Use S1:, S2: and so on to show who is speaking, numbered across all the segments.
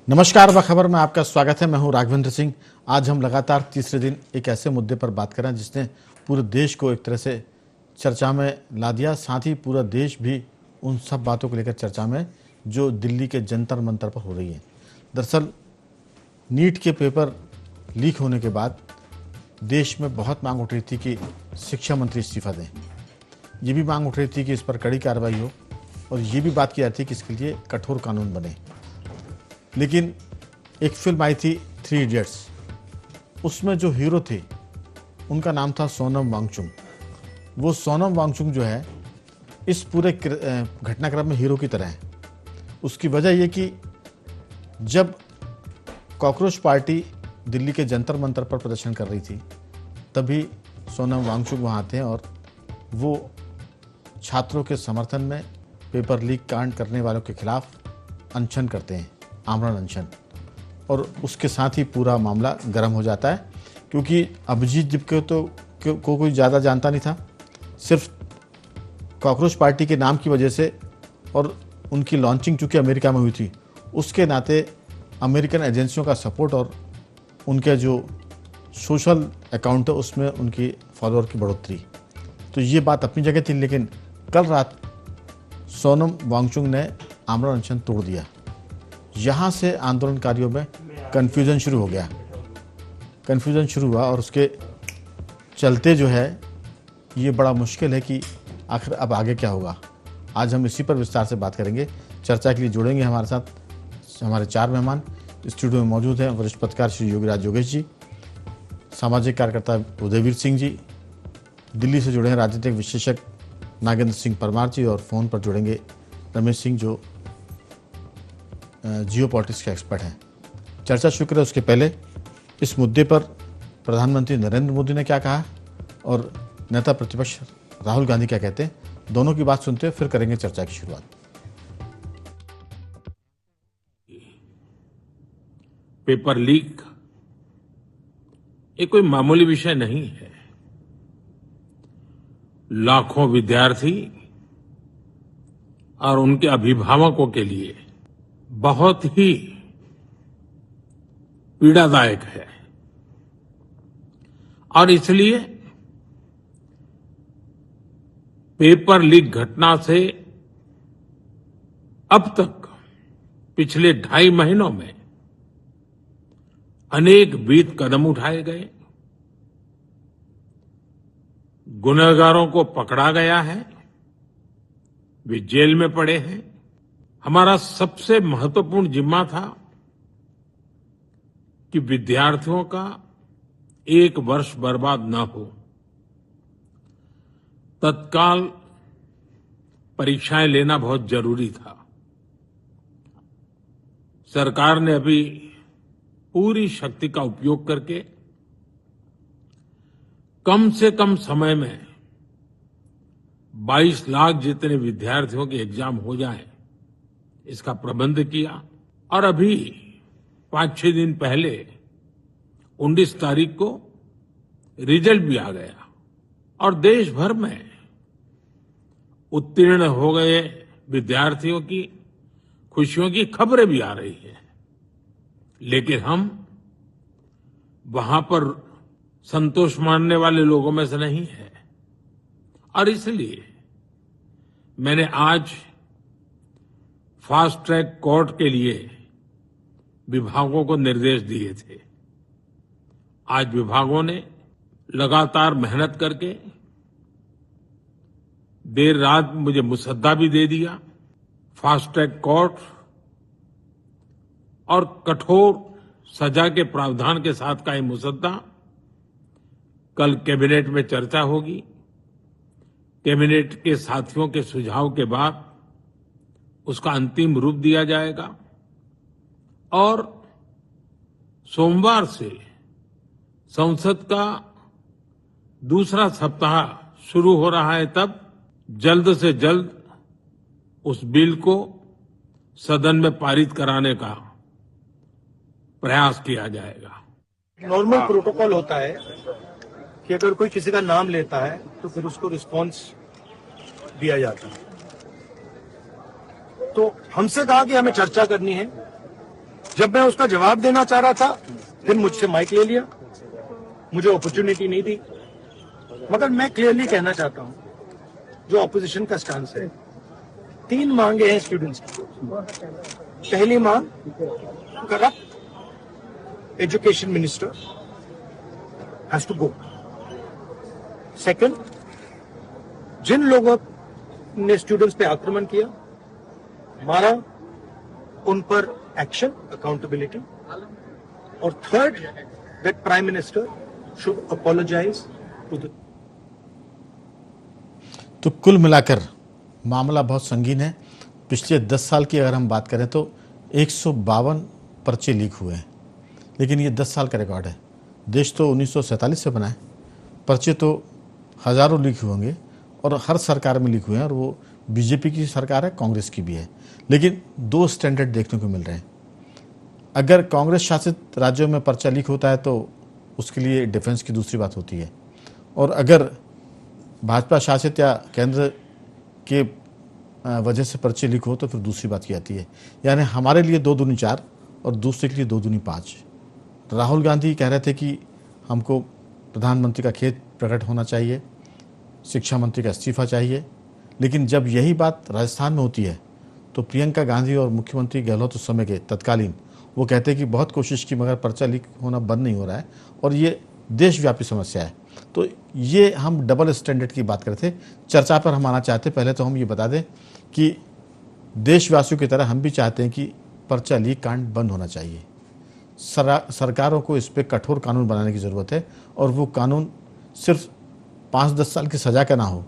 S1: नमस्कार, खबर में आपका स्वागत है। मैं हूं राघवेंद्र सिंह। आज हम लगातार तीसरे दिन एक ऐसे मुद्दे पर बात कर रहे हैं जिसने पूरे देश को एक तरह से चर्चा में ला दिया। साथ ही पूरा देश भी उन सब बातों को लेकर चर्चा में जो दिल्ली के जंतर मंतर पर हो रही है। दरअसल नीट के पेपर लीक होने के बाद देश में बहुत मांग उठ रही थी कि शिक्षा मंत्री इस्तीफा दें। ये भी मांग उठ रही थी कि इस पर कड़ी कार्रवाई हो और ये भी बात की जाती थी कि इसके लिए कठोर कानून बने। लेकिन एक फिल्म आई थी 3 इडियट्स, उसमें जो हीरो थे उनका नाम था सोनम वांगचुक। वो सोनम वांगचुक जो है इस पूरे घटनाक्रम में हीरो की तरह है। उसकी वजह ये कि जब कॉकरोच पार्टी दिल्ली के जंतर मंतर पर प्रदर्शन कर रही थी तभी सोनम वांगचुक वहाँ थे और वो छात्रों के समर्थन में पेपर लीक कांड करने वालों के खिलाफ अनशन करते हैं, आमरण अनशन। और उसके साथ ही पूरा मामला गर्म हो जाता है क्योंकि अभिजीत दिपके को कोई ज़्यादा जानता नहीं था। सिर्फ कॉकरोच पार्टी के नाम की वजह से और उनकी लॉन्चिंग चूँकि अमेरिका में हुई थी उसके नाते अमेरिकन एजेंसियों का सपोर्ट और उनके जो सोशल अकाउंट है उसमें उनकी फॉलोअर की बढ़ोतरी, तो ये बात अपनी जगह थी। लेकिन कल रात सोनम वांगचुक ने आमरण अनशन तोड़ दिया। यहाँ से आंदोलनकारियों में कन्फ्यूज़न शुरू हो गया। कन्फ्यूज़न शुरू हुआ और उसके चलते जो है ये बड़ा मुश्किल है कि आखिर अब आगे क्या होगा। आज हम इसी पर विस्तार से बात करेंगे। चर्चा के लिए जुड़ेंगे हमारे साथ हमारे 4 मेहमान। स्टूडियो में मौजूद हैं वरिष्ठ पत्रकार श्री योगीराज योगेश जी, सामाजिक कार्यकर्ता उदयवीर सिंह जी, दिल्ली से जुड़े हैं राजनीतिक विशेषज्ञ नागेंद्र सिंह परमार जी और फ़ोन पर जुड़ेंगे रमेश सिंह जो जियो पॉलिटिक्स के एक्सपर्ट हैं। चर्चा शुरू करें उसके पहले इस मुद्दे पर प्रधानमंत्री नरेंद्र मोदी ने क्या कहा और नेता प्रतिपक्ष राहुल गांधी क्या कहते हैं, दोनों की बात सुनते हुए फिर करेंगे चर्चा की शुरुआत।
S2: पेपर लीक ये कोई मामूली विषय नहीं है। लाखों विद्यार्थी और उनके अभिभावकों के लिए बहुत ही पीड़ादायक है और इसलिए पेपर लीक घटना से अब तक पिछले 2.5 महीनों में अनेक विध कदम उठाए गए, गुनहगारों को पकड़ा गया है, वे जेल में पड़े हैं। हमारा सबसे महत्वपूर्ण जिम्मा था कि विद्यार्थियों का 1 वर्ष बर्बाद न हो। तत्काल परीक्षाएं लेना बहुत जरूरी था। सरकार ने अभी पूरी शक्ति का उपयोग करके कम से कम समय में 22 लाख जितने विद्यार्थियों के एग्जाम हो जाएं, इसका प्रबंध किया। और अभी 5-6 दिन पहले 19 तारीख को रिजल्ट भी आ गया और देश भर में उत्तीर्ण हो गए विद्यार्थियों की खुशियों की खबरें भी आ रही हैं। लेकिन हम वहां पर संतोष मानने वाले लोगों में से नहीं है और इसलिए मैंने आज फास्ट ट्रैक कोर्ट के लिए विभागों को निर्देश दिए थे। आज विभागों ने लगातार मेहनत करके देर रात मुझे मुसद्दा भी दे दिया। फास्ट ट्रैक कोर्ट और कठोर सजा के प्रावधान के साथ का ये मुसद्दा कल कैबिनेट में चर्चा होगी। कैबिनेट के साथियों के सुझाव के बाद उसका अंतिम रूप दिया जाएगा और सोमवार से संसद का दूसरा सप्ताह शुरू हो रहा है। तब जल्द से जल्द उस बिल को सदन में पारित कराने का प्रयास किया जाएगा।
S3: नॉर्मल प्रोटोकॉल होता है कि अगर कोई किसी का नाम लेता है तो फिर उसको रिस्पांस दिया जाता है। तो हमसे कहा कि हमें चर्चा करनी है जब मैं उसका जवाब देना चाह रहा था, फिर मुझसे माइक ले लिया, मुझे अपॉर्चुनिटी नहीं दी। मगर मैं क्लियरली कहना चाहता हूं, जो ऑपोजिशन का स्टांस है, 3 मांगे हैं स्टूडेंट्स की। पहली मांग, corrupt education minister has to go. Second, जिन लोगों ने स्टूडेंट्स पे आक्रमण किया, मारा, उन पर एक्शन, अकाउंटेबिलिटी। और third, that prime minister should apologise to the.
S1: तो कुल मिलाकर मामला बहुत संगीन है। पिछले 10 साल की अगर हम बात करें तो 152 पर्चे लीक हुए हैं, लेकिन ये 10 साल का रिकॉर्ड है। देश तो 1947 से बना है, पर्चे तो हज़ारों लीक हुए होंगे और हर सरकार में लीक हुए हैं, और वो बीजेपी की सरकार है, कांग्रेस की भी है। लेकिन 2 स्टैंडर्ड देखने को मिल रहे हैं। अगर कांग्रेस शासित राज्यों में पर्चा लीक होता है तो उसके लिए डिफेंस की दूसरी बात होती है, और अगर भाजपा शासित या केंद्र के वजह से पर्चे लीक हो तो फिर दूसरी बात की आती है। यानी हमारे लिए 2 दूनी 4 और दूसरे के लिए 2 दूनी 5। राहुल गांधी कह रहे थे कि हमको प्रधानमंत्री का खेद प्रकट होना चाहिए, शिक्षा मंत्री का इस्तीफा चाहिए, लेकिन जब यही बात राजस्थान में होती है तो प्रियंका गांधी और मुख्यमंत्री गहलोत उस समय के तत्कालीन, वो कहते हैं कि बहुत कोशिश की मगर पर्चा लीक होना बंद नहीं हो रहा है और ये देशव्यापी समस्या है। तो ये हम डबल स्टैंडर्ड की बात करते थे। चर्चा पर हम आना चाहते, पहले तो हम ये बता दें कि देशवासियों की तरह हम भी चाहते हैं कि पर्चा लीक कांड बंद होना चाहिए। सरकारों को इस पर कठोर कानून बनाने की ज़रूरत है, और वो कानून सिर्फ 5-10 साल की सज़ा का ना हो।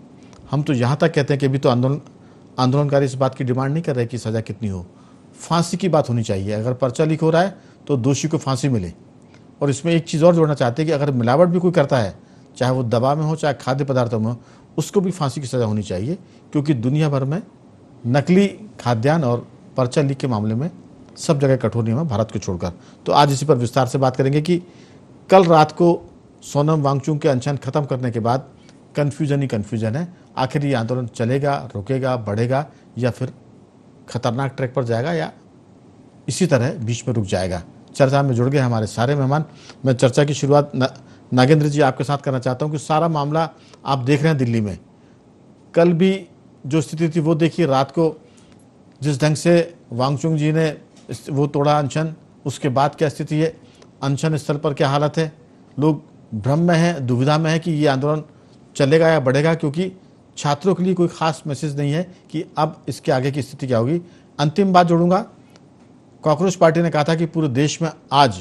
S1: हम तो यहाँ तक कहते हैं कि अभी तो आंदोलनकारी इस बात की डिमांड नहीं कर रहे कि सज़ा कितनी हो, फांसी की बात होनी चाहिए। अगर पर्चा लीक हो रहा है तो दोषी को फांसी मिले। और इसमें एक चीज़ और जोड़ना चाहते हैं कि अगर मिलावट भी कोई करता है, चाहे वो दवा में हो चाहे खाद्य पदार्थों में हो, उसको भी फांसी की सज़ा होनी चाहिए, क्योंकि दुनिया भर में नकली खाद्यान्न और पर्चा लीक के मामले में सब जगह कठोर नियम है, भारत को छोड़कर। तो आज इसी पर विस्तार से बात करेंगे कि कल रात को सोनम वांगचुक के अनशन खत्म करने के बाद कन्फ्यूजन ही कन्फ्यूजन है। आखिर ये आंदोलन चलेगा, रुकेगा, बढ़ेगा, या फिर खतरनाक ट्रैक पर जाएगा, या इसी तरह बीच में रुक जाएगा। चर्चा में जुड़ गए हमारे सारे मेहमान। मैं चर्चा की शुरुआत नागेंद्र जी आपके साथ करना चाहता हूं कि सारा मामला आप देख रहे हैं दिल्ली में। कल भी जो स्थिति थी वो देखिए, रात को जिस ढंग से वांगचुक जी ने वो तोड़ा अनशन, उसके बाद क्या स्थिति है, अनशन स्थल पर क्या हालत है, लोग भ्रम में हैं, दुविधा में है कि ये आंदोलन चलेगा या बढ़ेगा, क्योंकि छात्रों के लिए कोई खास मैसेज नहीं है कि अब इसके आगे की स्थिति क्या होगी। अंतिम बात जोड़ूंगा, कॉकरोच पार्टी ने कहा था कि पूरे देश में आज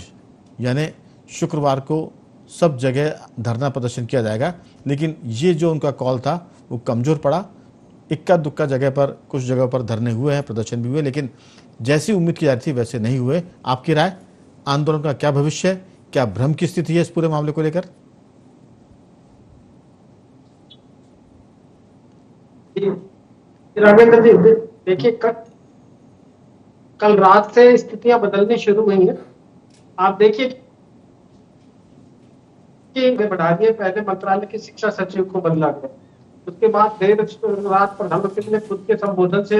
S1: यानी शुक्रवार को सब जगह धरना प्रदर्शन किया जाएगा, लेकिन ये जो उनका कॉल था वो कमज़ोर पड़ा। इक्का दुक्का जगह पर, कुछ जगह पर धरने हुए हैं, प्रदर्शन भी हुए, लेकिन जैसी उम्मीद की जा रही थी वैसे नहीं हुए। आपकी राय, आंदोलन का क्या भविष्य है, क्या भ्रम की स्थिति है इस पूरे मामले को लेकर?
S4: राघवेंद्र जी, देखिए कल रात से स्थितियां बदलनी शुरू हुई हैं। आप देखिए कि बढ़ा दिए, पहले मंत्रालय के शिक्षा सचिव को बदला गया, उसके बाद देर रात प्रधानमंत्री ने खुद के संबोधन से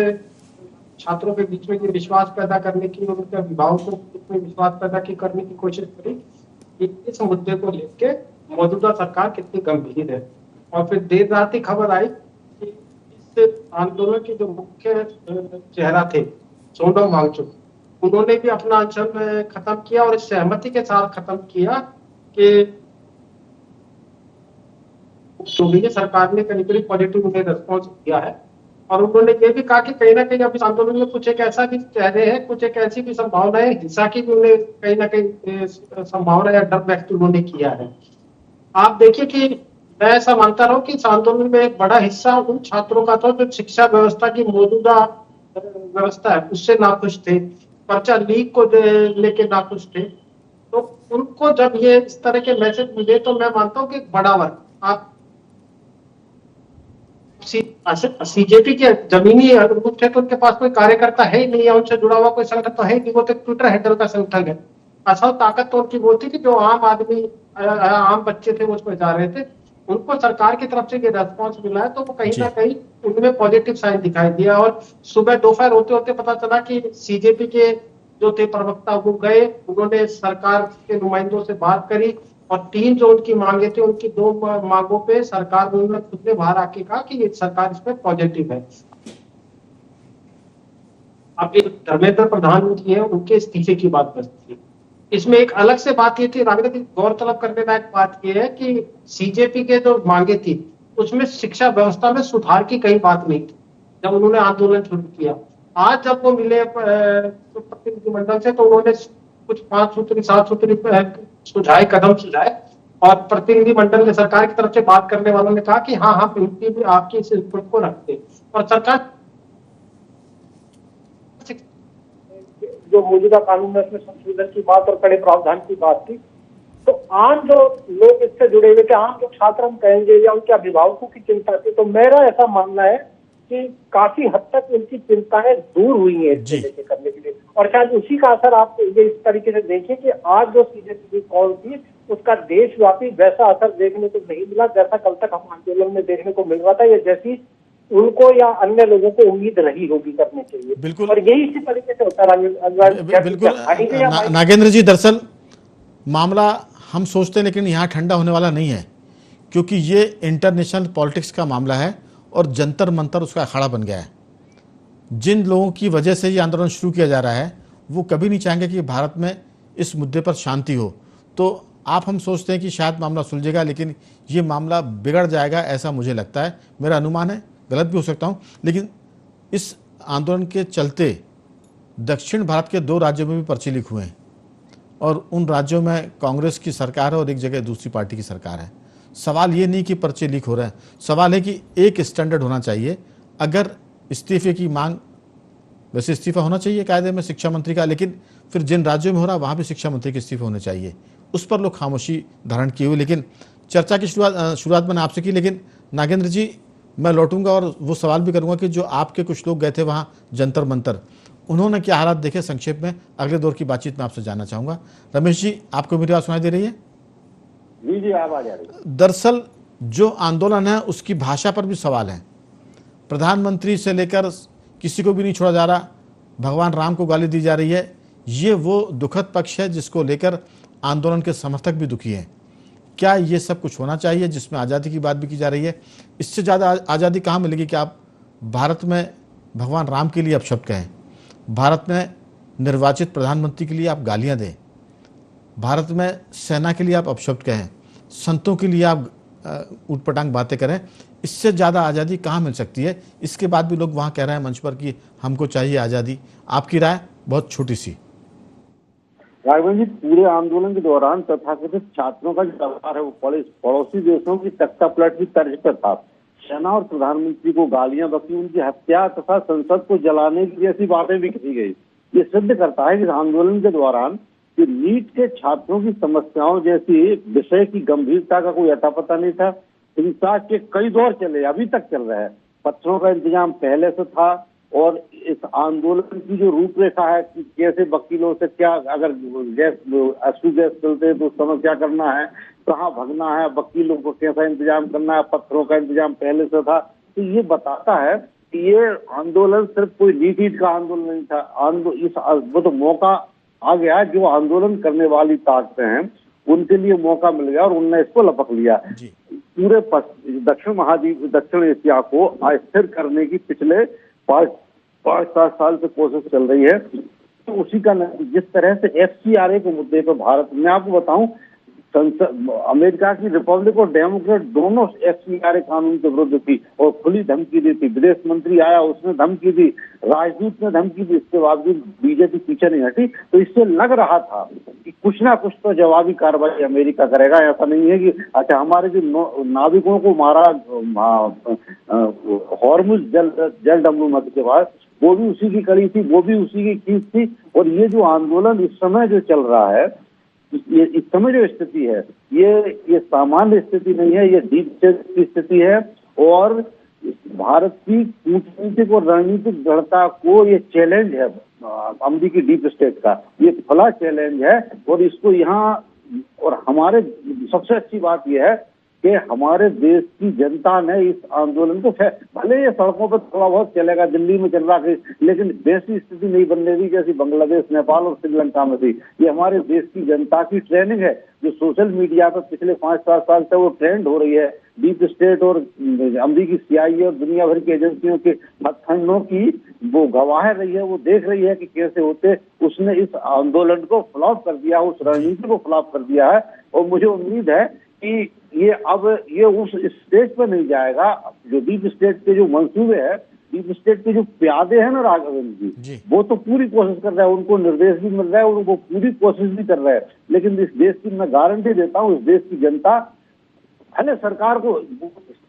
S4: छात्रों के बीच में ये विश्वास पैदा करने की, उनके अभिभावकों के बीच में विश्वास पैदा करने की कोशिश करी कि इस मुद्दे को लेकर मौजूदा सरकार कितनी गंभीर है। और फिर देर रात ही खबर आई कि इस आंदोलन के जो मुख्य चेहरा थे सोनम वांगचुक, उन्होंने भी अपना अनशन खत्म किया और इस सहमति के साथ खत्म किया कि सरकार ने करीब पॉजिटिव उन्हें रिस्पॉन्स दिया है। और उन्होंने ये भी कहा कि कहीं ना कहीं अब इस आंदोलन में कुछ एक ऐसा भी चेहरे हैं, कुछ एक ऐसी भी संभावना है, हिंसा की भी उन्हें कहीं ना कहीं संभावना या डर व्यक्त उन्होंने किया है। आप देखिए कि मैं ऐसा मानता रहा हूँ कि इस आंदोलन में एक बड़ा हिस्सा उन छात्रों का था जो शिक्षा व्यवस्था की मौजूदा व्यवस्था है उससे नाखुश थे, पर्चा लीक को लेके नाखुश थे। तो उनको जब ये इस तरह के मैसेज मिले तो मैं मानता हूँ कि एक बड़ा वर्ग, आप सीजेपी के जमीनी रूप से तो उनके पास कोई कार्यकर्ता है ही नहीं, है उनसे जुड़ा हुआ कोई संगठन तो है नहीं, वो तो ट्विटर हैंडल का संगठन है। असल ताकत तो उनकी वो थी कि जो आम आदमी, आम बच्चे थे वो उसमें जा रहे थे, उनको सरकार की तरफ से ये रेस्पॉन्स मिला है तो वो कहीं ना कहीं उनमें पॉजिटिव साइन दिखाई दिया। और सुबह दोपहर होते होते पता चला कि सीजेपी के जो थे प्रवक्ता वो गए, उन्होंने सरकार के नुमाइंदों से बात करी और 3 जो उनकी मांगे थी उनकी 2 मांगों पे सरकार उन्होंने खुद ने बाहर आके कहा कि ये सरकार इसमें पॉजिटिव है। अब ये धर्मेंद्र प्रधान जी है, उनके इस्तीफे की बात बचती है। इसमें एक अलग से बात ये थी, राजनीतिक गौरतलब करने लायक बात ये है कि सीजेपी के जो मांगे थी उसमें शिक्षा व्यवस्था में सुधार की कहीं बात नहीं थी जब उन्होंने आंदोलन शुरू किया। आज जब वो मिले प्रतिनिधिमंडल से तो उन्होंने कुछ 5 सूत्री 7 सूत्री सुझाए, कदम सुझाए और प्रतिनिधिमंडल ने सरकार की तरफ से बात करने वालों ने कहा कि हाँ हाँ बिल्कुल भी आपकी इस इनपुट को रखते और सरकार
S5: जो मौजूदा कानून में उसमें संशोधन की बात और कड़े प्रावधान की बात थी। तो आम जो लोग इससे जुड़े हुए थे, आम जो छात्र हम कहेंगे या उनके अभिभावकों की चिंता थी, तो मेरा ऐसा मानना है कि काफी हद तक उनकी चिंताएं दूर हुई हैं इससे लेके करने के लिए। और शायद उसी का असर आप ये इस तरीके से देखें कि आज जो सीजेपी की कॉल थी उसका देशव्यापी वैसा असर देखने को नहीं मिला जैसा कल तक हम आंदोलन में देखने को मिल रहा था, या जैसी उनको या अन्य लोगों को उम्मीद रही होगी करने के लिए।
S1: बिल्कुल।
S5: और यही इसी तरीके से होता है।
S1: बिल्कुल नागेंद्र जी, दरअसल मामला हम सोचते हैं लेकिन यहाँ ठंडा होने वाला नहीं है, क्योंकि ये इंटरनेशनल पॉलिटिक्स का मामला है और जंतर मंतर उसका अखाड़ा बन गया है। जिन लोगों की वजह से ये आंदोलन शुरू किया जा रहा है वो कभी नहीं चाहेंगे कि भारत में इस मुद्दे पर शांति हो। तो हम सोचते हैं कि शायद मामला सुलझेगा, लेकिन ये मामला बिगड़ जाएगा, ऐसा मुझे लगता है। मेरा अनुमान है, गलत भी हो सकता हूँ, लेकिन इस आंदोलन के चलते दक्षिण भारत के 2 राज्यों में भी पर्चे लीक हुए हैं और उन राज्यों में कांग्रेस की सरकार है और एक जगह दूसरी पार्टी की सरकार है। सवाल ये नहीं कि पर्चे लीक हो रहे हैं, सवाल है कि एक स्टैंडर्ड होना चाहिए। अगर इस्तीफे की मांग, वैसे इस्तीफा होना चाहिए कायदे में शिक्षा मंत्री का, लेकिन फिर जिन राज्यों में हो रहा है वहाँ भी शिक्षा मंत्री के इस्तीफे होने चाहिए। उस पर लोग खामोशी धारण किए हुए। लेकिन चर्चा की शुरुआत मैंने आपसे की, लेकिन नागेंद्र जी मैं लौटूंगा और वो सवाल भी करूंगा कि जो आपके कुछ लोग गए थे वहाँ जंतर मंतर, उन्होंने क्या हालात देखे संक्षेप में अगले दौर की बातचीत में आपसे जानना चाहूँगा। रमेश जी, आपको मेरी बात सुनाई दे रही है?
S5: जी आवाज आ रही है।
S1: दरअसल जो आंदोलन है उसकी भाषा पर भी सवाल है। प्रधानमंत्री से लेकर किसी को भी नहीं छोड़ा जा रहा, भगवान राम को गाली दी जा रही है। ये वो दुखद पक्ष है जिसको लेकर आंदोलन के समर्थक भी दुखी हैं। क्या ये सब कुछ होना चाहिए जिसमें आज़ादी की बात भी की जा रही है? इससे ज़्यादा आज़ादी कहाँ मिलेगी कि आप भारत में भगवान राम के लिए अपशब्द कहें, भारत में निर्वाचित प्रधानमंत्री के लिए आप गालियाँ दें, भारत में सेना के लिए आप अपशब्द कहें, संतों के लिए आप उटपटांग बातें करें? इससे ज़्यादा आज़ादी कहाँ मिल सकती है? इसके बाद भी लोग वहाँ कह रहे हैं मंच पर कि हमको चाहिए आज़ादी। आपकी राय बहुत छोटी सी।
S6: राघवन जी, पूरे आंदोलन के दौरान तथाकथित छात्रों का जो व्यवहार है वो पड़ोसी देशों की तख्ता पलट की तर्ज पर था। सेना और प्रधानमंत्री को गालियां बकी, उनकी हत्या तथा संसद को जलाने की जैसी बातें भी कही गई। ये सिद्ध करता है कि इस आंदोलन के दौरान कि नीट के छात्रों की समस्याओं जैसी विषय की गंभीरता का कोई अता पता नहीं था। हिंसा के कई दौर चले, अभी तक चल रहा है। पत्थरों का इंतजाम पहले से था और इस आंदोलन की जो रूपरेखा है कि कैसे वकीलों से क्या, अगर अश्रु गैस चलते तो उस समय क्या करना है, कहाँ भगना है, वकीलों को कैसा इंतजाम करना है, पत्थरों का इंतजाम पहले से था। तो ये बताता है कि ये आंदोलन सिर्फ कोई नीट का आंदोलन नहीं था। वो तो मौका आ गया, जो आंदोलन करने वाली ताकतें हैं उनके लिए मौका मिल गया और उनने इसको लपक लिया। पूरे दक्षिण एशिया को अस्थिर करने की पिछले 5-7 साल से कोशिश चल रही है। तो उसी का जिस तरह से FCRA के मुद्दे पर भारत, मैं आपको बताऊं, अमेरिका की रिपब्लिक और डेमोक्रेट दोनों FCRA कानून के विरुद्ध थी और खुली धमकी दी थी। विदेश मंत्री आया, उसने धमकी दी, राजदूत ने धमकी दी, इसके बावजूद बीजेपी पीछे नहीं हटी। तो इससे लग रहा था कि कुछ ना कुछ तो जवाबी कार्रवाई अमेरिका करेगा। ऐसा नहीं है कि अच्छा हमारे जो नाविकों को मारा हॉर्मुज जल डमरू मध्य के बाद, वो भी उसी की कड़ी थी, वो भी उसी की खींच थी। और ये जो आंदोलन इस समय जो चल रहा है, ये इस समय जो स्थिति है, ये सामान्य स्थिति नहीं है, ये डीप स्टेट की स्थिति है। और भारत की कूटनीतिक और रणनीतिक दृढ़ता को ये चैलेंज है अमेरिकी डीप स्टेट का, ये खुला चैलेंज है। और इसको यहाँ, और हमारे सबसे अच्छी बात यह है कि हमारे देश की जनता ने इस आंदोलन को, भले ये सड़कों पर थोड़ा बहुत चलेगा, दिल्ली में चल रहा है, लेकिन वैसी स्थिति नहीं बनने दी जैसी बांग्लादेश, नेपाल और श्रीलंका में थी। ये हमारे देश की जनता की ट्रेनिंग है जो सोशल मीडिया पर पिछले 5-7 साल से वो ट्रेंड हो रही है। डीप स्टेट और अमेरिकी CIA और दुनिया भर की एजेंसियों के हथकंडों की वो गवाह रही है, वो देख रही है कि कैसे होते। उसने इस आंदोलन को फ्लॉप कर दिया, उस रणनीति को फ्लॉप कर दिया है। और मुझे उम्मीद है कि ये अब ये उस स्टेज पर नहीं जाएगा। जो डीप स्टेट के जो मंसूबे हैं, डीप स्टेट के जो प्यादे हैं ना राघवेंद्र जी, वो तो पूरी कोशिश कर रहे हैं, उनको निर्देश भी मिल रहा है, उनको पूरी कोशिश भी कर रहे हैं। लेकिन इस देश की मैं गारंटी देता हूँ, इस देश की जनता, भले सरकार को,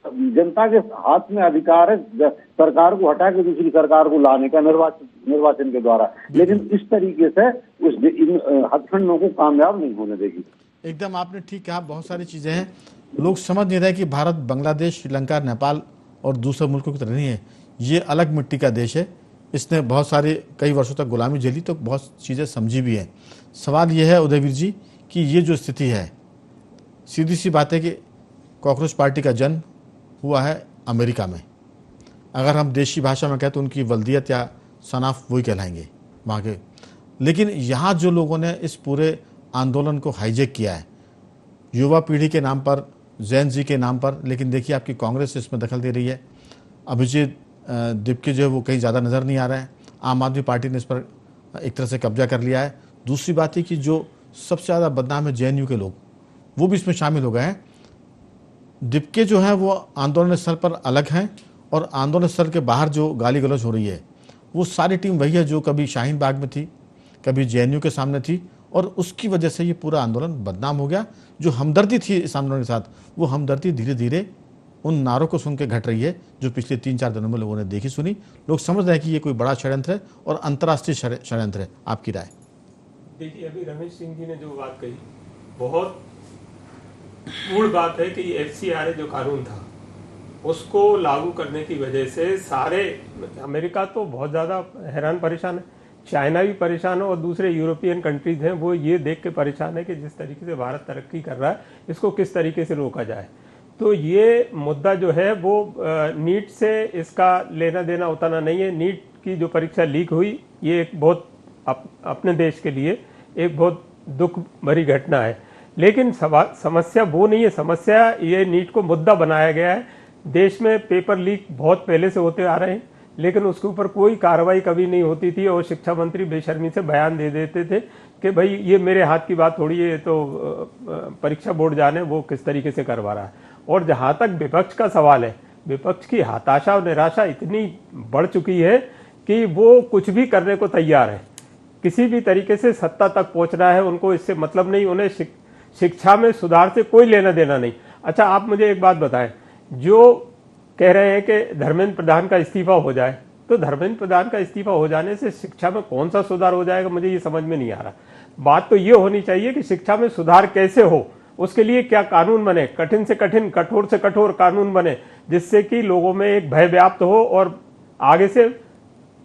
S6: जनता के हाथ में अधिकार है सरकार को हटा के दूसरी सरकार को लाने का निर्वाचन के द्वारा, लेकिन इस तरीके से इन हथकंडों को कामयाब नहीं होने देगी।
S1: एकदम आपने ठीक कहा, बहुत सारी चीज़ें हैं। लोग समझ नहीं रहे कि भारत बांग्लादेश, श्रीलंका, नेपाल और दूसरे मुल्कों की तरह नहीं है। ये अलग मिट्टी का देश है। इसने बहुत सारे कई वर्षों तक गुलामी झेली, तो बहुत चीज़ें समझी भी हैं। सवाल ये है उदयवीर जी कि ये जो स्थिति है, सीधी सी बात है कि कॉकरोच पार्टी का जन्म हुआ है अमेरिका में। अगर हम देशी भाषा में कहें तो उनकी वल्दियत या सनाफ वही कहलाएंगे वहाँ के। लेकिन यहाँ जो लोगों ने इस पूरे आंदोलन को हाईजैक किया है युवा पीढ़ी के नाम पर, जैन जी के नाम पर, लेकिन देखिए आपकी कांग्रेस इसमें दखल दे रही है। अभिजीत दिपके जो है वो कहीं ज़्यादा नज़र नहीं आ रहा है। आम आदमी पार्टी ने इस पर एक तरह से कब्जा कर लिया है। दूसरी बात है कि जो सबसे ज़्यादा बदनाम है JNU के लोग, वो भी इसमें शामिल हो गए हैं। दिपके जो है वो आंदोलन स्थल पर अलग हैं और आंदोलन स्थल के बाहर जो गाली गलौज हो रही है वो सारी टीम वही है जो कभी शाहीन बाग में थी, कभी JNU के सामने थी, और उसकी वजह से ये पूरा आंदोलन बदनाम हो गया। जो हमदर्दी थी इस आंदोलन के साथ, वो हमदर्दी धीरे धीरे उन नारों को सुन के घट रही है जो पिछले 3-4 दिनों में लोगों ने देखी सुनी। लोग समझ रहे हैं कि ये कोई बड़ा षड्यंत्र है और अंतर्राष्ट्रीय षड्यंत्र है। आपकी राय?
S7: देखिए, अभी रमेश सिंह जी ने जो बात कही बहुत मूल बात है कि FCRA जो कानून था उसको लागू करने की वजह से सारे, अमेरिका तो बहुत ज़्यादा हैरान परेशान है, चाइना भी परेशान है, और दूसरे यूरोपियन कंट्रीज हैं वो ये देख के परेशान है कि जिस तरीके से भारत तरक्की कर रहा है इसको किस तरीके से रोका जाए। तो ये मुद्दा जो है वो नीट से इसका लेना देना उतना नहीं है। नीट की जो परीक्षा लीक हुई ये एक बहुत अपने देश के लिए एक बहुत दुख भरी घटना है, लेकिन समस्या वो नहीं है। समस्या ये नीट को मुद्दा बनाया गया है। देश में पेपर लीक बहुत पहले से होते आ रहे हैं, लेकिन उसके ऊपर कोई कार्रवाई कभी नहीं होती थी और शिक्षा मंत्री बेशर्मी से बयान दे देते थे कि भाई ये मेरे हाथ की बात थोड़ी है, तो परीक्षा बोर्ड जाने वो किस तरीके से करवा रहा है। और जहाँ तक विपक्ष का सवाल है, विपक्ष की हताशा और निराशा इतनी बढ़ चुकी है कि वो कुछ भी करने को तैयार है, किसी भी तरीके से सत्ता तक पहुँचना है उनको, इससे मतलब नहीं, उन्हें शिक्षा में सुधार से कोई लेना देना नहीं। अच्छा, आप मुझे एक बात बताएं, जो कह रहे हैं कि धर्मेंद्र प्रधान का इस्तीफा हो जाए, तो धर्मेंद्र प्रधान का इस्तीफा हो जाने से शिक्षा में कौन सा सुधार हो जाएगा, मुझे ये समझ में नहीं आ रहा। बात तो ये होनी चाहिए कि शिक्षा में सुधार कैसे हो, उसके लिए क्या कानून बने, कठिन से कठिन, कठोर से कठोर कानून बने, जिससे कि लोगों में एक भय व्याप्त हो और आगे से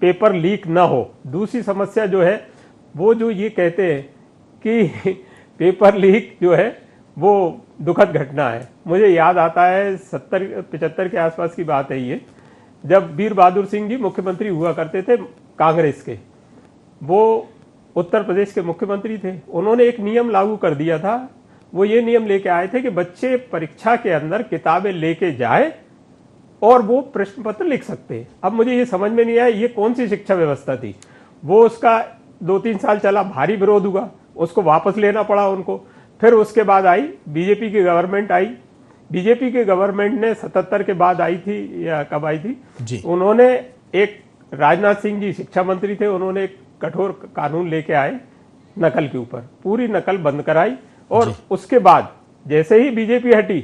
S7: पेपर लीक ना हो। दूसरी समस्या जो है वो जो ये कहते हैं कि पेपर लीक जो है वो दुखद घटना है, मुझे याद आता है 70-75 के आसपास की बात है ये, जब वीर बहादुर सिंह जी मुख्यमंत्री हुआ करते थे कांग्रेस के, वो उत्तर प्रदेश के मुख्यमंत्री थे। उन्होंने एक नियम लागू कर दिया था, वो ये नियम लेके आए थे कि बच्चे परीक्षा के अंदर किताबें लेके जाए और वो प्रश्न पत्र लिख सकते हैं। अब मुझे ये समझ में नहीं आया ये कौन सी शिक्षा व्यवस्था थी। वो उसका 2-3 साल चला, भारी विरोध हुआ, उसको वापस लेना पड़ा उनको। फिर उसके बाद आई बीजेपी की गवर्नमेंट आई, बीजेपी की गवर्नमेंट ने 77 के बाद आई थी या कब आई थी जी, उन्होंने एक, राजनाथ सिंह जी शिक्षा मंत्री थे, उन्होंने एक कठोर कानून लेके आए नकल के ऊपर, पूरी नकल बंद कराई। और उसके बाद जैसे ही बीजेपी हटी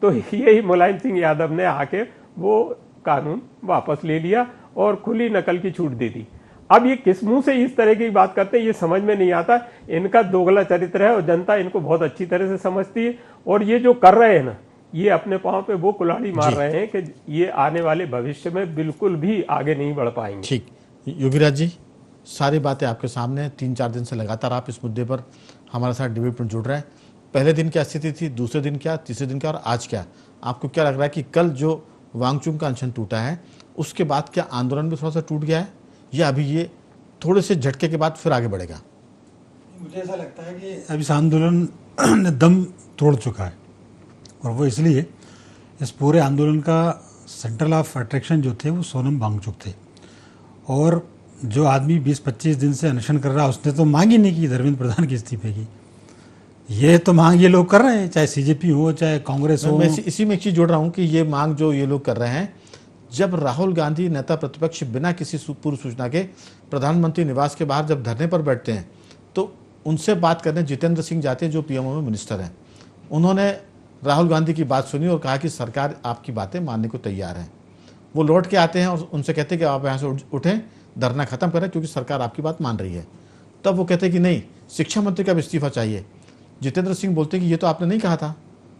S7: तो यही मुलायम सिंह यादव ने आके वो कानून वापस ले लिया और खुली नकल की छूट दे दी। अब ये किस मुंह से इस तरह की बात करते हैं ये समझ में नहीं आता। इनका दोगला चरित्र है और जनता इनको बहुत अच्छी तरह से समझती है, और ये जो कर रहे हैं ना, ये अपने पांव पे वो कुल्हाड़ी मार रहे हैं कि ये आने वाले भविष्य में बिल्कुल भी आगे नहीं बढ़ पाएंगे।
S1: ठीक, योगीराज जी, सारी बातें आपके सामने, 3-4 दिन से लगातार आप इस मुद्दे पर हमारे साथ डिबेट में जुड़ रहे हैं। पहले दिन क्या स्थिति थी, दूसरे दिन क्या, तीसरे दिन क्या और आज क्या? आपको क्या लग रहा है कि कल जो वांगचुंग का अनशन टूटा है उसके बाद क्या आंदोलन भी थोड़ा सा टूट गया है, या अभी ये थोड़े से झटके के बाद फिर आगे बढ़ेगा?
S8: मुझे ऐसा लगता है कि अब इस आंदोलन ने दम तोड़ चुका है, और वो इसलिए इस पूरे आंदोलन का सेंट्रल ऑफ अट्रैक्शन जो थे वो सोनम वांगचुक थे। और जो आदमी 20-25 दिन से अनशन कर रहा उसने तो मांग ही नहीं की धर्मेंद्र प्रधान के इस्तीफे की। ये तो मांग ये लोग कर रहे हैं, चाहे सीजेपी हो चाहे कांग्रेस हो।
S1: मैं इसी में एक चीज जोड़ रहा हूं कि ये मांग जो ये लोग कर रहे हैं, जब राहुल गांधी नेता प्रतिपक्ष बिना किसी पूर्व सूचना के प्रधानमंत्री निवास के बाहर जब धरने पर बैठते हैं तो उनसे बात करने जितेंद्र सिंह जाते हैं जो पीएमओ में मिनिस्टर हैं। उन्होंने राहुल गांधी की बात सुनी और कहा कि सरकार आपकी बातें मानने को तैयार है। वो लौट के आते हैं और उनसे कहते हैं कि आप यहाँ से उठें, धरना खत्म करें क्योंकि सरकार आपकी बात मान रही है। तब वो कहते हैं कि नहीं, शिक्षा मंत्री का भी इस्तीफा चाहिए। जितेंद्र सिंह बोलते हैं कि ये तो आपने नहीं कहा था।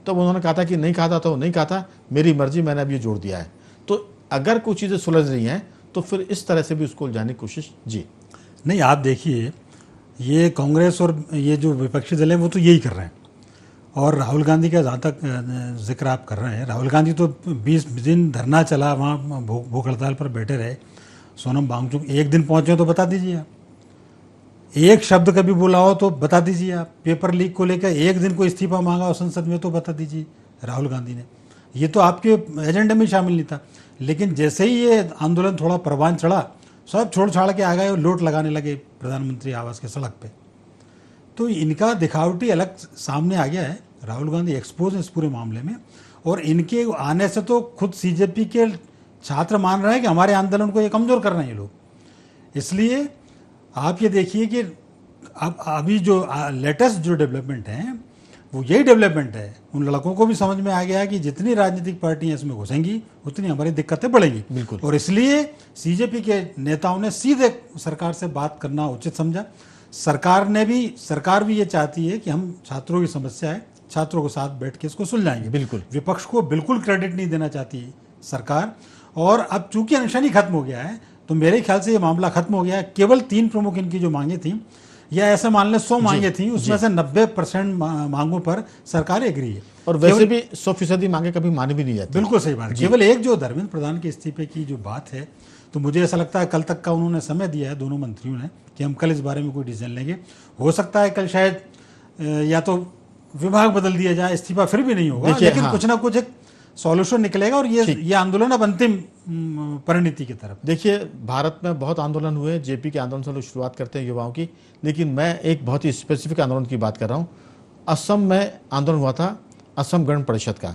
S1: तब उन्होंने कहा था कि नहीं कहा था तो नहीं कहा था, मेरी मर्जी, मैंने अब ये जोड़ दिया है। तो अगर कुछ चीज़ें सुलझ रही हैं तो फिर इस तरह से भी उसको उलझाने की कोशिश जी
S8: नहीं। आप देखिए, ये कांग्रेस और ये जो विपक्षी दल हैं वो तो यही कर रहे हैं। और राहुल गांधी का जहाँ तक जिक्र आप कर रहे हैं, राहुल गांधी तो 20 दिन धरना चला, वहाँ भूख हड़ताल पर बैठे रहे। सोनम वांगचुक एक दिन पहुँचे तो बता दीजिए आप, एक शब्द कभी बोला हो तो बता दीजिए आप। पेपर लीक को लेकर एक दिन को इस्तीफा मांगा हो संसद में तो बता दीजिए राहुल गांधी ने। ये तो आपके एजेंडे में शामिल नहीं था। लेकिन जैसे ही ये आंदोलन थोड़ा परवान चढ़ा, सब छोड़ छाड़ के आ गए और लोट लगाने लगे प्रधानमंत्री आवास के सड़क पे। तो इनका दिखावटी अलग सामने आ गया है। राहुल गांधी एक्सपोज है इस पूरे मामले में, और इनके आने से तो खुद सीजेपी के छात्र मान रहे हैं कि हमारे आंदोलन को ये कमजोर कर रहे हैं ये लोग। इसलिए आप ये देखिए कि अब अभी जो लेटेस्ट जो डेवलपमेंट है वो यही डेवलपमेंट है। उन लड़कों को भी समझ में आ गया कि जितनी राजनीतिक पार्टियां इसमें घुसेंगी उतनी हमारी दिक्कतें बढ़ेंगी।
S1: बिल्कुल।
S8: और इसलिए सीजेपी के नेताओं ने सीधे सरकार से बात करना उचित समझा। सरकार भी ये चाहती है कि हम छात्रों की समस्या है, छात्रों के साथ बैठ के इसको सुलझाएंगे।
S1: बिल्कुल।
S8: विपक्ष को बिल्कुल क्रेडिट नहीं देना चाहती सरकार। और अब चूंकि अनशन ही खत्म हो गया है तो मेरे ख्याल से ये मामला खत्म हो गया है। केवल 3 प्रमुख इनकी जो मांगे थी, या ऐसे मान लें 100 मांगे थी, उसमें से 90% मांगों पर सरकार एग्री है।
S1: और वैसे भी 100% मांगे कभी मानी भी नहीं जाती।
S8: बिल्कुल सही बात है। केवल एक जो धर्मेंद्र प्रधान के इस्तीफे की जो बात है, तो मुझे ऐसा लगता है कल तक का उन्होंने समय दिया है दोनों मंत्रियों ने कि हम कल इस बारे में कोई डिसीजन लेंगे। हो सकता है कल शायद या तो विभाग बदल दिया जाए, इस्तीफा फिर भी नहीं होगा, लेकिन कुछ ना कुछ एक सॉल्यूशन निकलेगा और ये आंदोलन अब अंतिम परिणति की तरफ।
S1: देखिए, भारत में बहुत आंदोलन हुए। जेपी के आंदोलन से लोग शुरुआत करते हैं युवाओं की, लेकिन मैं एक बहुत ही स्पेसिफिक आंदोलन की बात कर रहा हूँ। असम में आंदोलन हुआ था असम गण परिषद का,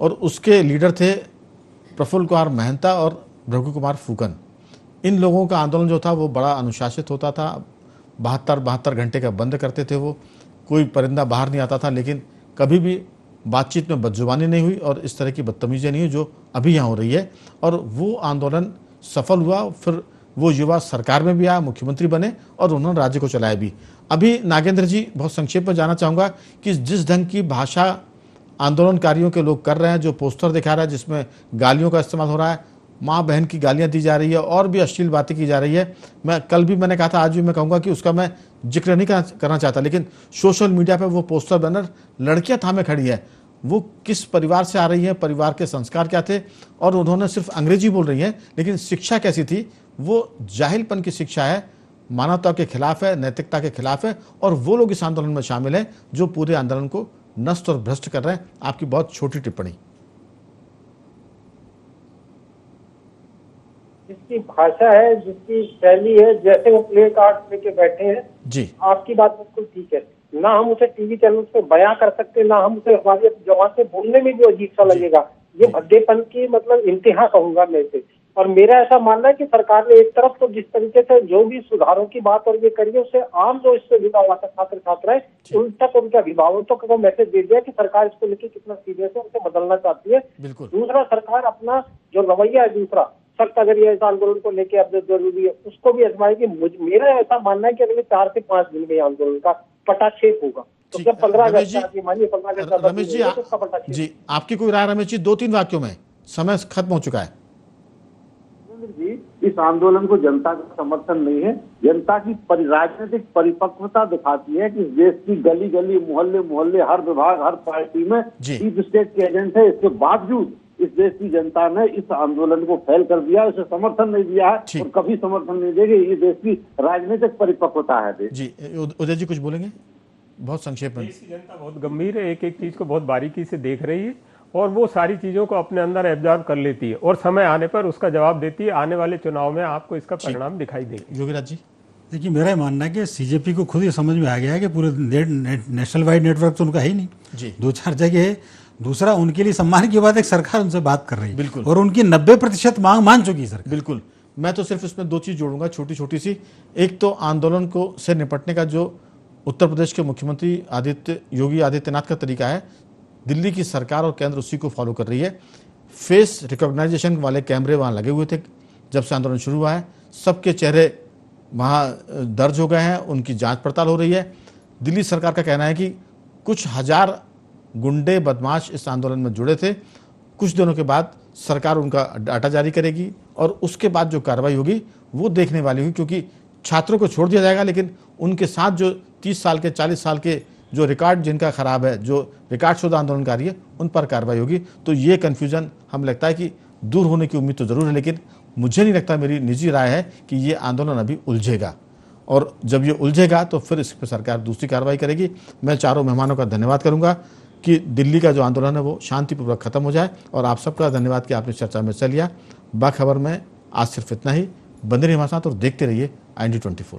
S1: और उसके लीडर थे प्रफुल्ल कुमार महंता और भृगु कुमार फुकन। इन लोगों का आंदोलन जो था वो बड़ा अनुशासित होता था। 72 घंटे का बंद करते थे वो, कोई परिंदा बाहर नहीं आता था, लेकिन कभी भी बातचीत में बदजुबानी नहीं हुई और इस तरह की बदतमीजी नहीं हुई जो अभी यहाँ हो रही है। और वो आंदोलन सफल हुआ। फिर वो युवा सरकार में भी आया, मुख्यमंत्री बने और उन्होंने राज्य को चलाया भी। अभी नागेंद्र जी, बहुत संक्षेप में जानना चाहूँगा कि जिस ढंग की भाषा आंदोलनकारियों के लोग कर रहे हैं, जो पोस्टर दिखा रहा है जिसमें गालियों का इस्तेमाल हो रहा है, माँ बहन की गालियाँ दी जा रही है और भी अश्लील बातें की जा रही है। मैं कल भी मैंने कहा था, आज भी मैं कहूँगा कि उसका मैं जिक्र नहीं करना चाहता, लेकिन सोशल मीडिया पे वो पोस्टर बैनर लड़कियां थामे खड़ी है। वो किस परिवार से आ रही हैं, परिवार के संस्कार क्या थे, और उन्होंने सिर्फ अंग्रेजी बोल रही हैं, लेकिन शिक्षा कैसी थी? वो जाहिलपन की शिक्षा है, मानवता के खिलाफ है, नैतिकता के खिलाफ है। और वो लोग इस आंदोलन में शामिल हैं जो पूरे आंदोलन को नष्ट और भ्रष्ट कर रहे हैं। आपकी बहुत छोटी टिप्पणी।
S5: जिसकी भाषा है, जिसकी शैली है, जैसे वो प्ले कार्ड लेके बैठे हैं
S1: जी,
S5: आपकी बात बिल्कुल ठीक है। ना हम उसे टीवी चैनल पे बयां कर सकते, ना हम उसे हमारी जवान से बोलने में भी अजीब सा लगेगा। ये भद्देपन की मतलब इंतहा कहूंगा मैं इसे। और मेरा ऐसा मानना है कि सरकार ने एक तरफ तो जिस तरीके से जो भी सुधारों की बात और ये करी है, उससे आम जो इससे जुड़ा हुआ था छात्र छात्राएं, उन तक उनके अभिभावकों को मैसेज दे दिया कि सरकार इसको लेकर कितना सीरियस है, उसे बदलना चाहती है। दूसरा, सरकार अपना जो रवैया है दूसरा सख्त, अगर ये इस आंदोलन को लेकर अब जो जरूरी है उसको भी आजमाएगी। मेरा ऐसा मानना है कि अगले 4 से 5 दिन में आंदोलन का पटाक्षेप होगा। तो जब 15 अगस्त मानिए 15 अगस्त
S1: रमेश जी, आपकी कोई राय? रमेश जी, 2-3 वाक्यों में, समय खत्म हो चुका है।
S6: जी, इस आंदोलन को जनता का समर्थन नहीं है। जनता की राजनीतिक परिपक्वता दिखाती है कि इस देश की गली गली, मोहल्ले मोहल्ले, हर विभाग, हर पार्टी में डीप स्टेट के एजेंट है। इसके बावजूद इस देश की जनता ने इस आंदोलन को फैल कर दिया, उसे समर्थन नहीं दिया है और कभी समर्थन नहीं देगी। ये देश की राजनीतिक परिपक्वता है।
S1: जी उदय जी कुछ बोलेंगे? बहुत संक्षेप में।
S7: देश की जनता बहुत गंभीर है, एक एक चीज को बहुत बारीकी से देख रही है और वो सारी चीजों को अपने अंदर एब्जॉर्ब कर लेती है और समय आने पर उसका जवाब देती है। आने वाले चुनाव में आपको इसका परिणाम दिखाई देगा।
S1: योगीराज जी
S8: देखिए, मेरा मानना है कि सीजेपी को खुद ये समझ में आ गया है कि पूरे नेशनल वाइड नेटवर्क तो उनका है ही नहीं
S1: जी,
S8: 2-4 जगह है। दूसरा, उनके लिए सम्मान की बात है, सरकार उनसे बात कर रही है
S1: बिल्कुल,
S8: और उनकी 90% मांग मान चुकी है सरकार।
S1: बिल्कुल। मैं तो सिर्फ इसमें 2 चीज जोड़ूंगा, छोटी छोटी सी। एक तो आंदोलन को से निपटने का जो उत्तर प्रदेश के मुख्यमंत्री योगी आदित्यनाथ का तरीका है, दिल्ली की सरकार और केंद्र उसी को फॉलो कर रही है। फेस रिकॉग्नाइजेशन वाले कैमरे वहाँ लगे हुए थे जब से आंदोलन शुरू हुआ है। सबके चेहरे वहाँ दर्ज हो गए हैं, उनकी जांच पड़ताल हो रही है। दिल्ली सरकार का कहना है कि कुछ हजार गुंडे बदमाश इस आंदोलन में जुड़े थे। कुछ दिनों के बाद सरकार उनका डाटा जारी करेगी और उसके बाद जो कार्रवाई होगी वो देखने वाली होगी, क्योंकि छात्रों को छोड़ दिया जाएगा लेकिन उनके साथ जो 30 साल के 40 साल के जो रिकॉर्ड जिनका खराब है, जो रिकॉर्ड शुदा आंदोलनकारी है, उन पर कार्रवाई होगी। तो ये कन्फ्यूजन हमें लगता है कि दूर होने की उम्मीद तो जरूर है, लेकिन मुझे नहीं लगता, मेरी निजी राय है कि ये आंदोलन अभी उलझेगा और जब ये उलझेगा तो फिर इस पर सरकार दूसरी कार्रवाई करेगी। मैं चारों मेहमानों का धन्यवाद करूंगा कि दिल्ली का जो आंदोलन है वो शांतिपूर्वक खत्म हो जाए, और आप सबका धन्यवाद कि आपने चर्चा में हिस्सा लिया। बाखबर में आज सिर्फ इतना ही। बंदे रहिए हमारे साथ और देखते रहिए IND24।